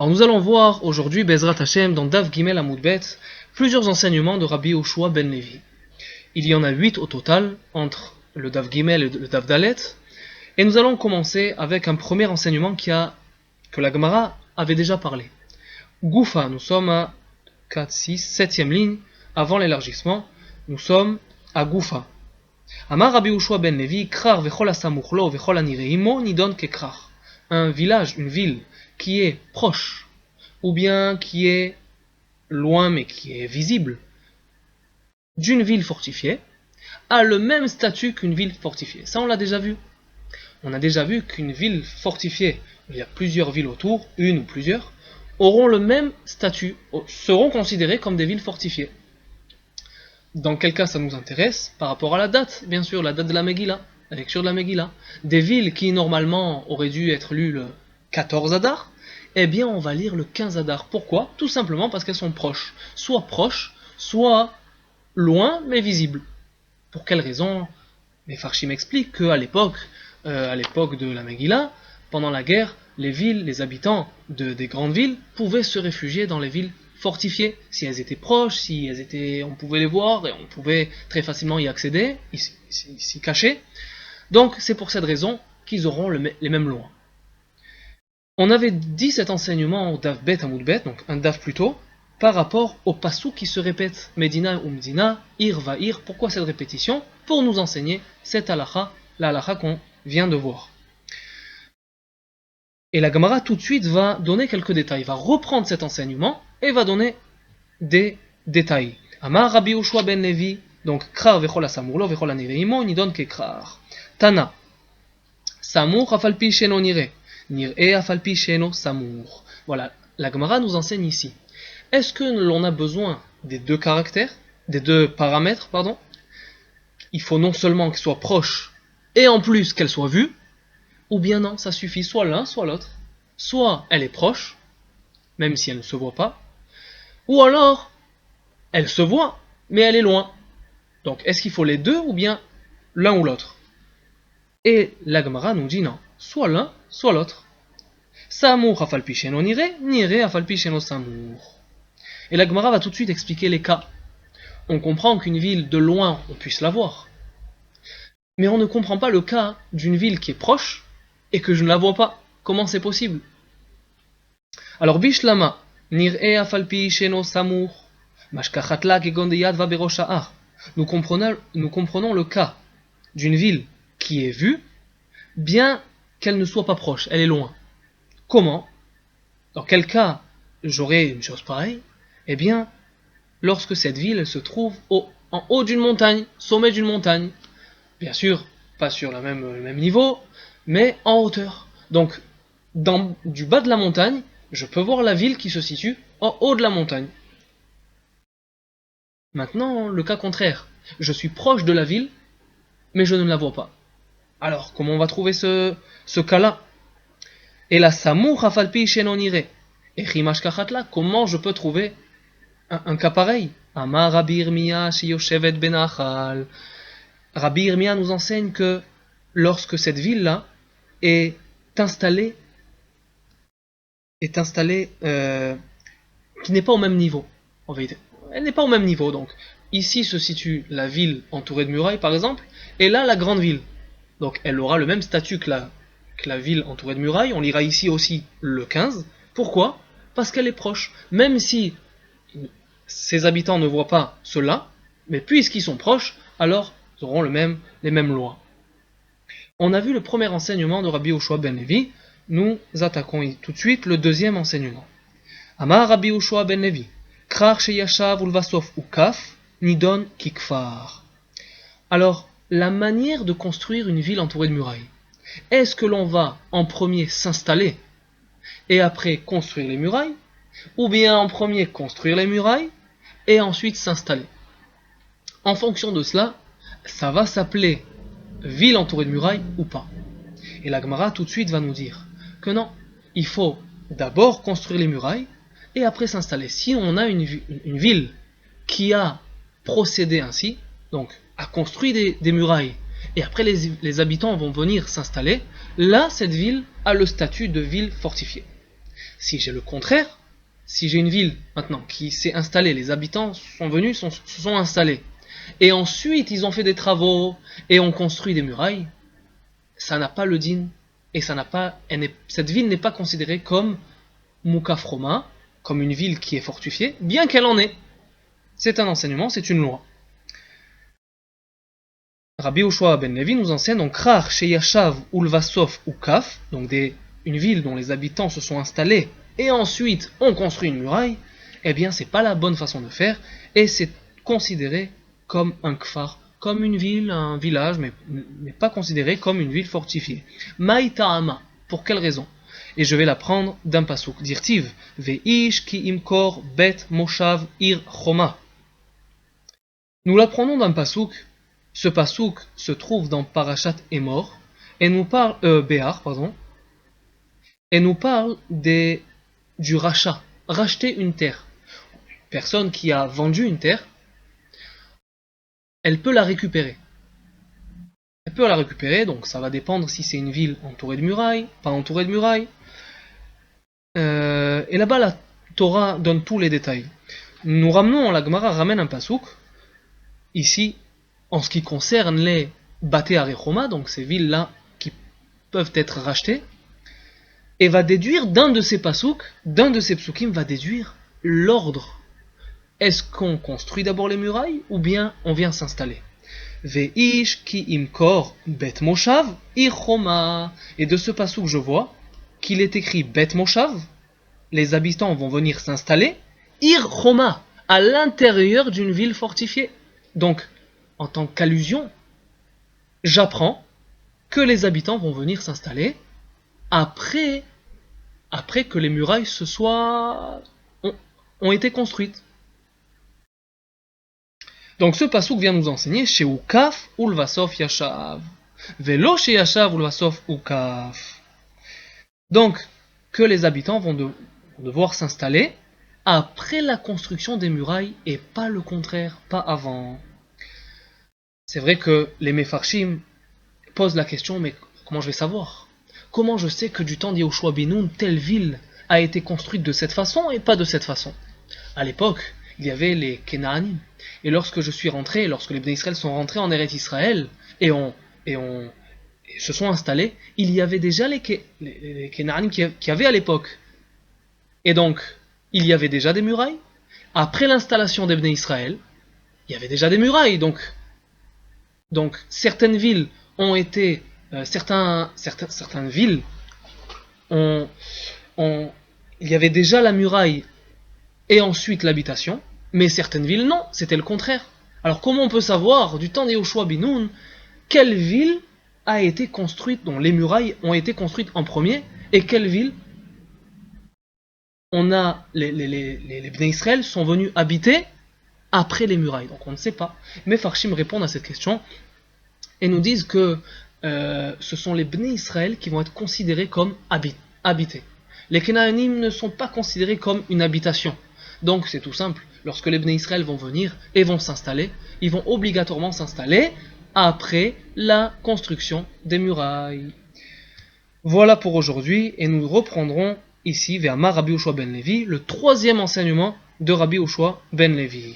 Alors nous allons voir aujourd'hui, Bezrat Hashem, dans Daf Gimel Amud Bet, plusieurs enseignements de Rabbi Yehoshua ben Levi. Il y en a 8 au total, entre le Daf Gimel et le Daf Dalet, et nous allons commencer avec un premier enseignement que la Gemara avait déjà parlé. Goufa, nous sommes à 4, 6, 7e ligne, avant l'élargissement, nous sommes à Goufa. Amar Rabbi Yehoshua ben Levi, Krar vechol asamuchlo vechol anireimo nidon kekrar. Un village, une ville qui est proche, ou bien qui est loin mais qui est visible, d'une ville fortifiée, a le même statut qu'une ville fortifiée. Ça on l'a déjà vu. On a déjà vu qu'une ville fortifiée, il y a plusieurs villes autour, une ou plusieurs, auront le même statut, seront considérées comme des villes fortifiées. Dans quel cas ça nous intéresse? Par rapport à la date, bien sûr, la date de la Megillah, la lecture de la Megillah. Des villes qui normalement auraient dû être lues le 14 Adar, eh bien on va lire le 15 Adar. Pourquoi? Tout simplement parce qu'elles sont proches, soit loin mais visibles. Pour quelle raison? Les Farshim expliquent qu'à l'époque de la Megillah, pendant la guerre, les villes, les habitants des grandes villes pouvaient se réfugier dans les villes fortifiées. Si elles étaient proches, on pouvait les voir et on pouvait très facilement y accéder, s'y cacher. Donc c'est pour cette raison qu'ils auront les mêmes lois. On avait dit cet enseignement au Daf Bet Amud Bet, donc un Daf plus tôt, par rapport au passou qui se répète, Medina ou Mdina, Ir va Ir. Pourquoi cette répétition? Pour nous enseigner cette halakha, la halakha qu'on vient de voir. Et la Gemara tout de suite va donner quelques détails, va reprendre cet enseignement et va donner des détails. Amar Rabbi Yehoshua ben Levi, donc Krar vechol asamurlo vechol anireimo nidon kekrar. Tana, Samur afalpi sheno nire, nire afalpi sheno samur. Voilà, la Gemara nous enseigne ici. Est-ce que l'on a besoin des deux paramètres, Il faut non seulement qu'elle soit proche et en plus qu'elle soit vue, ou bien non, ça suffit soit l'un, soit l'autre. Soit elle est proche, même si elle ne se voit pas, ou alors elle se voit, mais elle est loin. Donc est-ce qu'il faut les deux ou bien l'un ou l'autre? Et la Gemara nous dit non, soit l'un, soit l'autre. Samour afalpi sheno nire, nire afalpi sheno samour. Et la Gemara va tout de suite expliquer les cas. On comprend qu'une ville de loin, on puisse la voir. Mais on ne comprend pas le cas d'une ville qui est proche et que je ne la vois pas. Comment c'est possible? Alors, Bishlama, nir'e afalpi sheno samour, mashkachatla gegondeyad va berosha'ar. Nous comprenons le cas d'une ville qui est vue, bien qu'elle ne soit pas proche, elle est loin. Comment? Dans quel cas j'aurais une chose pareille? Eh bien, lorsque cette ville elle se trouve en haut d'une montagne, sommet d'une montagne. Bien sûr, pas sur le même niveau, mais en hauteur. Donc, du bas de la montagne, je peux voir la ville qui se situe en haut de la montagne. Maintenant, le cas contraire. Je suis proche de la ville, mais je ne la vois pas. Alors, comment on va trouver ce cas-là? Et la Samour Afalpi Shenonire. Et Chimash Kachatla, comment je peux trouver un cas pareil? Amar Rabbi Irmia Shiyoshevet Benachal. Rabbi Irmia nous enseigne que lorsque cette ville-là est installée, qui n'est pas au même niveau, en vérité. Elle n'est pas au même niveau, donc. Ici se situe la ville entourée de murailles, par exemple, et là la grande ville. Donc elle aura le même statut que la ville entourée de murailles. On lira ici aussi le 15. Pourquoi? Parce qu'elle est proche. Même si ses habitants ne voient pas cela, mais puisqu'ils sont proches, alors ils auront les mêmes lois. On a vu le premier enseignement de Rabbi Yehoshua ben Levi. Nous attaquons tout de suite le deuxième enseignement. Amar Rabbi Yehoshua ben Levi, Krar sheyashav ulvasof ukaf nidon kikfar. Alors, la manière de construire une ville entourée de murailles. Est-ce que l'on va en premier s'installer et après construire les murailles, ou bien en premier construire les murailles et ensuite s'installer? En fonction de cela, ça va s'appeler ville entourée de murailles ou pas. Et la Gemara tout de suite va nous dire que non, il faut d'abord construire les murailles et après s'installer. Si on a une ville qui a procédé ainsi, donc a construit des murailles, et après les habitants vont venir s'installer, là cette ville a le statut de ville fortifiée. Si j'ai le contraire, si j'ai une ville maintenant qui s'est installée, les habitants sont venus, se sont installés, et ensuite ils ont fait des travaux et ont construit des murailles, ça n'a pas le din, et ça n'a pas, cette ville n'est pas considérée comme Mukafroma, comme une ville qui est fortifiée, bien qu'elle en ait. C'est un enseignement, c'est une loi. Rabbi Yoshua ben Levi nous enseigne donc Rar Sheyashav Ulvasov ou Kaf, donc une ville dont les habitants se sont installés et ensuite ont construit une muraille, eh bien c'est pas la bonne façon de faire et c'est considéré comme un kfar, comme une ville, un village, mais pas considéré comme une ville fortifiée. Maïta'ama, pour quelle raison? Et je vais la prendre d'un pasouk. Dirtiv, Veish ki imkor bet moshav ir choma. Nous la prenons d'un pasouk. Ce pasouk se trouve dans Parashat Emor et nous parle Béar, pardon, et nous parle du rachat, racheter une terre. Une personne qui a vendu une terre, elle peut la récupérer. Elle peut la récupérer, donc ça va dépendre si c'est une ville entourée de murailles, pas entourée de murailles. Et là-bas, la Torah donne tous les détails. Nous ramenons, la Gemara ramène un pasouk, ici, en ce qui concerne les Baté Arechoma, donc ces villes-là qui peuvent être rachetées, et va déduire d'un de ces pasouks, d'un de ces psukim, va déduire l'ordre. Est-ce qu'on construit d'abord les murailles, ou bien on vient s'installer? Veish ki imkor bet moshav irchoma. Et de ce pasouk, je vois qu'il est écrit bet moshav, les habitants vont venir s'installer, irchoma, à l'intérieur d'une ville fortifiée. Donc, en tant qu'allusion, j'apprends que les habitants vont venir s'installer après que les murailles ont été construites. Donc ce pasouk vient nous enseigner chez Ukaf ulvasov yashav, velo chez yashav ulvasov ukaf. Donc que les habitants vont devoir s'installer après la construction des murailles et pas le contraire, pas avant. C'est vrai que les Mefarshim posent la question, mais comment je vais savoir? Comment je sais que du temps d'Yehoshua ben Nun, telle ville a été construite de cette façon et pas de cette façon? À l'époque, il y avait les Kénaanim. Et lorsque je suis rentré, lorsque les Bnei Israël sont rentrés en Eretz Israël et se sont installés, il y avait déjà les Kénaanim qui avaient à l'époque. Et donc, il y avait déjà des murailles. Après l'installation des Bnei Israël, il y avait déjà des murailles. Donc certaines villes ont été, certaines villes il y avait déjà la muraille et ensuite l'habitation, mais certaines villes non, c'était le contraire. Alors comment on peut savoir du temps d'Yehoshua ben Nun quelle ville a été construite, dont les murailles ont été construites en premier, et quelle ville les Bnei Israël sont venus habiter après les murailles? Donc on ne sait pas. Mais Farshim répondent à cette question et nous disent que ce sont les Bnei Israël qui vont être considérés comme habités. Les Kénaanim ne sont pas considérés comme une habitation. Donc c'est tout simple, lorsque les Bnei Israël vont venir et vont s'installer, ils vont obligatoirement s'installer après la construction des murailles. Voilà pour aujourd'hui, et nous reprendrons ici vers Rabbi Yoshua ben Levi, le troisième enseignement de Rabbi Yoshua ben Levi.